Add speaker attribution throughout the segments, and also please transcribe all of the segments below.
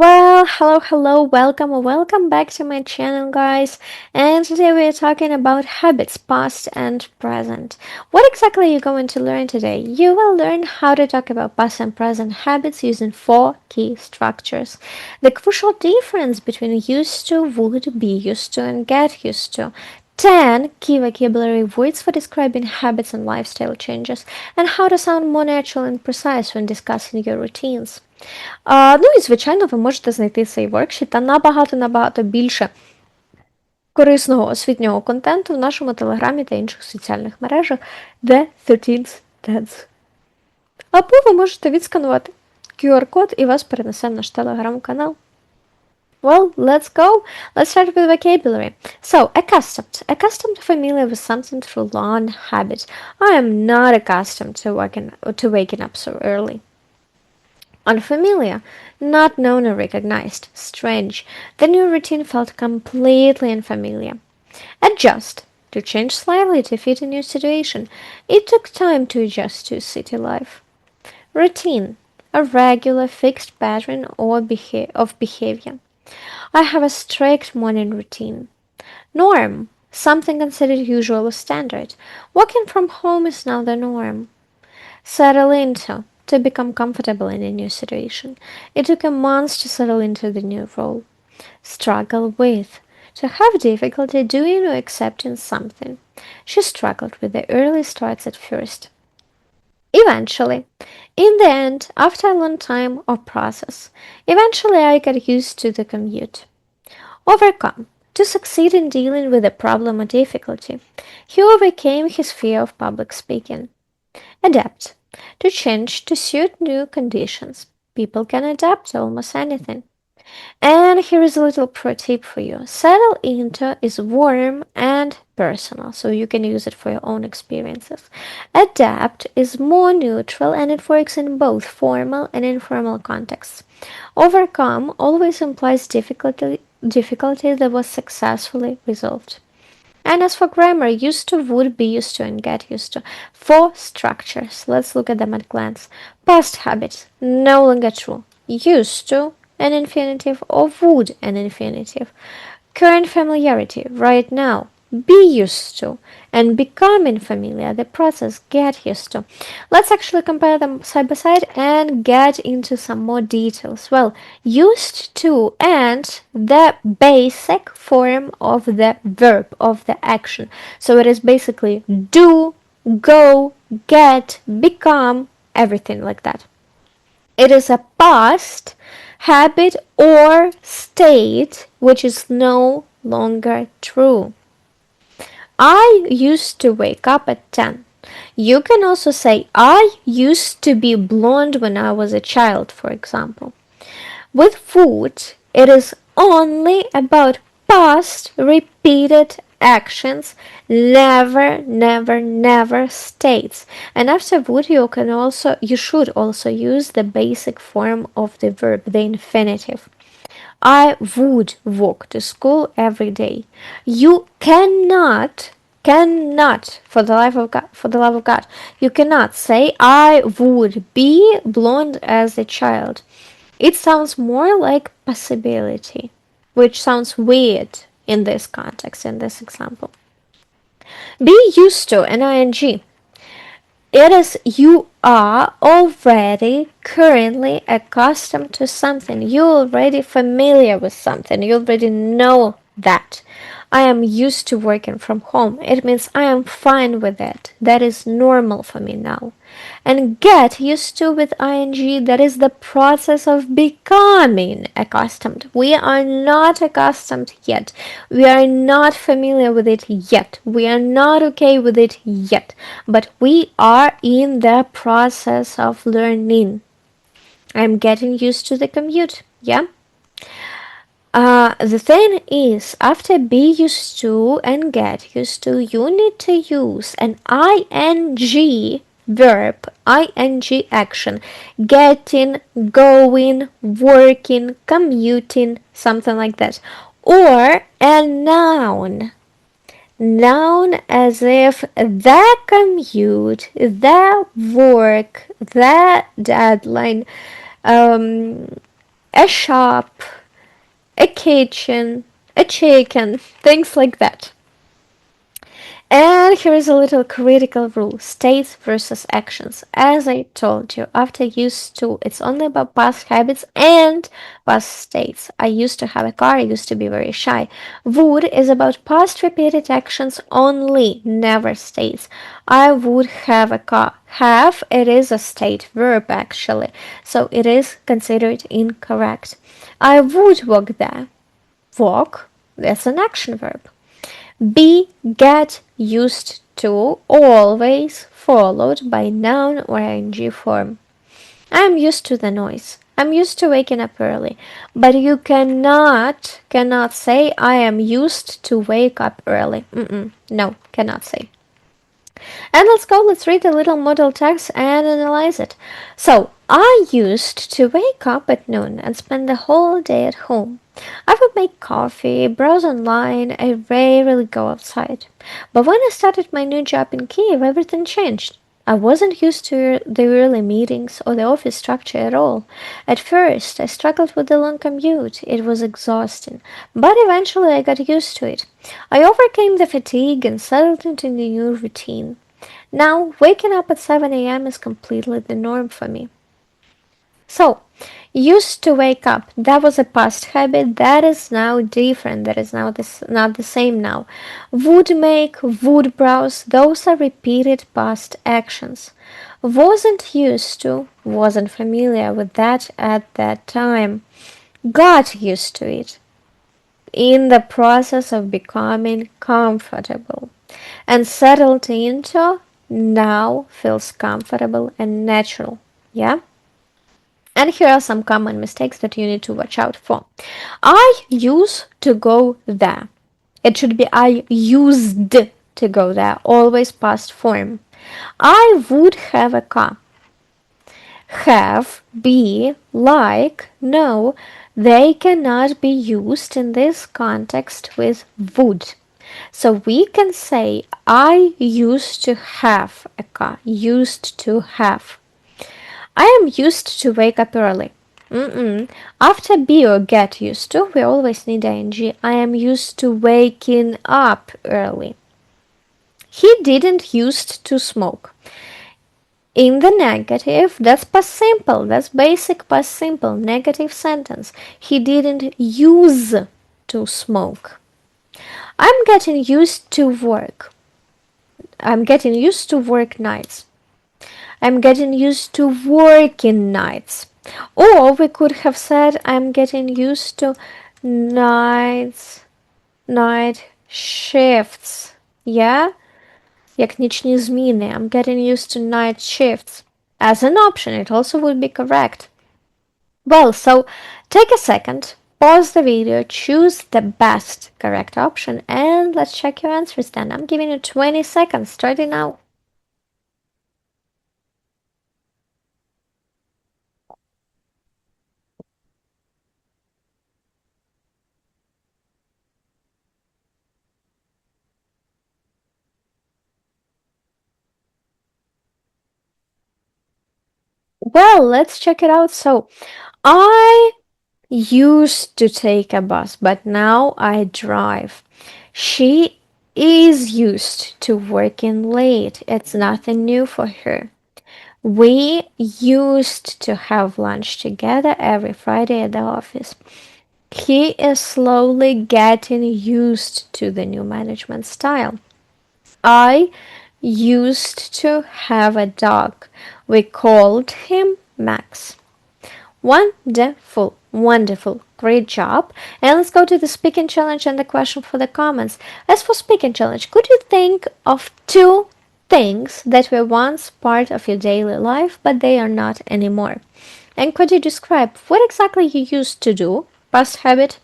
Speaker 1: Well, hello, welcome or welcome back to my channel, guys. And today we are talking about habits, past and present. What exactly are you going to learn today? You will learn how to talk about past and present habits using four key structures. The crucial difference between used to, would, be used to, and get used to. 10 key vocabulary words for describing habits and lifestyle changes, and how to sound more natural and precise when discussing your routines. Ну і, звичайно, ви можете знайти цей воркшіт та набагато більше корисного освітнього контенту в нашому телеграмі та інших соціальних мережах The 13th Dance. Або ви можете відсканувати QR-код і вас перенесе в наш телеграм-канал. Well, let's go. Let's start with vocabulary. So, accustomed. Accustomed, familiar with something through long habit. I am not accustomed to waking up so early. Unfamiliar, not known or recognized, strange. The new routine felt completely unfamiliar. Adjust, to change slightly to fit a new situation. It took time to adjust to city life. Routine, a regular fixed pattern of behavior. I have a strict morning routine. Norm, something considered usual or standard. Working from home is now the norm. Settle into, to become comfortable in a new situation. It took a month to settle into the new role. Struggle with, to have difficulty doing or accepting something. She struggled with the early starts at first. Eventually, in the end, after a long time or process, eventually I got used to the commute. Overcome, to succeed in dealing with a problem or difficulty. He overcame his fear of public speaking. Adapt, to change to suit new conditions. People can adapt to almost anything. And here is a little pro tip for you. Settle into is warm and personal, so you can use it for your own experiences. Adapt is more neutral and it works in both formal and informal contexts. Overcome always implies difficulty that was successfully resolved. And as for grammar, used to, would, be used to, and get used to. 4 structures. Let's look at them at a glance. Past habit, no longer true. Used to, an infinitive, or would, an infinitive. Current familiarity, right now. Be used to, and becoming familiar, the process, get used to. Let's actually compare them side by side and get into some more details. Well, used to and the basic form of the verb, of the action. So it is basically do, go, get, become, everything like that. It is a past habit or state which is no longer true. I used to wake up at 10. You can also say, I used to be blonde when I was a child, for example. With food, it is only about past repeated actions, never states. And after would, you should also use the basic form of the verb, the infinitive. I would walk to school every day. You cannot, for the love of God, you cannot say I would be blonde as a child. It sounds more like possibility, which sounds weird in this context, in this example. Be used to, an ing. It is you are already currently accustomed to something. You're already familiar with something. You already know that. I am used to working from home. It means I am fine with it. That is normal for me now. And get used to with ing, that is the process of becoming accustomed. We are not accustomed yet. We are not familiar with it yet. We are not okay with it yet. But we are in the process of learning. I'm getting used to the commute. Yeah? The thing is, after be used to and get used to, you need to use an ing verb, ing action, getting, going, working, commuting, something like that. Or a noun. Noun as if the commute, the work, the deadline, a shop, a kitchen, a chicken, things like that. And here is a little critical rule, states versus actions. As I told you, after used to, it's only about past habits and past states. I used to have a car, I used to be very shy. Would is about past repeated actions only, never states. I would have a car. Have, it is a state verb actually, so it is considered incorrect. I would walk there. Walk, that's an action verb. Be, get, used to, always followed by noun or ing form. I'm used to the noise. I'm used to waking up early. But you cannot say I am used to wake up early. No, cannot say. And let's read a little model text and analyze it. So, I used to wake up at noon and spend the whole day at home. I would make coffee, browse online, I rarely go outside. But when I started my new job in Kiev, everything changed. I wasn't used to the early meetings or the office structure at all. At first, I struggled with the long commute. It was exhausting, but eventually I got used to it. I overcame the fatigue and settled into the new routine. Now, waking up at 7 a.m. is completely the norm for me. So, used to wake up, that was a past habit, that is now different, that is now not the same now. Would make, would browse, those are repeated past actions. Wasn't used to, wasn't familiar with that at that time. Got used to it. In the process of becoming comfortable. And settled into, now feels comfortable and natural. Yeah? And here are some common mistakes that you need to watch out for. I used to go there. It should be I used to go there, always past form. I would have a car. Have, be, like, no, they cannot be used in this context with would. So we can say I used to have a car. Used to have. I am used to wake up early. After be or get used to, we always need ing. I am used to waking up early. He didn't used to smoke. In the negative, that's past simple. That's basic past simple. Negative sentence. He didn't use to smoke. I'm getting used to work. I'm getting used to work nights. I'm getting used to working nights. Or we could have said I'm getting used to night shifts. Yeah? Як нічні зміни. I'm getting used to night shifts. As an option, it also would be correct. Well, so take a second, pause the video, choose the best correct option, and let's check your answers then. I'm giving you 20 seconds, starting now. Well, let's check it out. So, I used to take a bus, but now I drive. She is used to working late. It's nothing new for her. We used to have lunch together every Friday at the office. He is slowly getting used to the new management style. I used to have a dog. We called him Max. Wonderful, wonderful, great job. And let's go to the speaking challenge and the question for the comments. As for speaking challenge, could you think of 2 things that were once part of your daily life, but they are not anymore? And could you describe what exactly you used to do, past habit,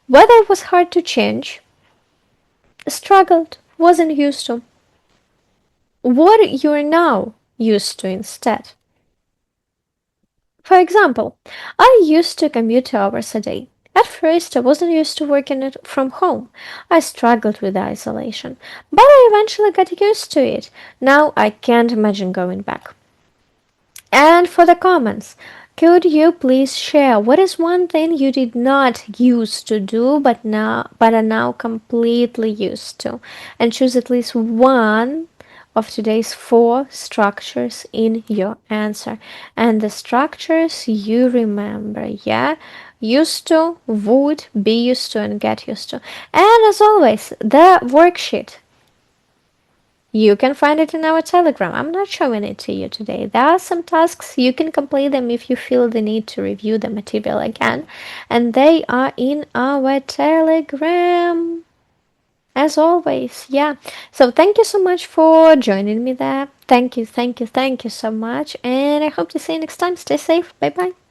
Speaker 1: whether it was hard to change, struggled, wasn't used to, what you're now used to instead? For example, I used to commute 2 hours a day. At first, I wasn't used to working from home. I struggled with isolation, but I eventually got used to it. Now I can't imagine going back. And for the comments, Could you please share what is one thing you did not used to do but are now completely used to? And choose at least one of today's 4 structures in your answer. And the structures you remember, yeah? Used to, would, be used to, and get used to. And as always, the worksheet. You can find it in our Telegram. I'm not showing it to you today. There are some tasks. You can complete them if you feel the need to review the material again. And they are in our Telegram. As always, yeah. So thank you so much for joining me there. Thank you so much. And I hope to see you next time. Stay safe. Bye-bye.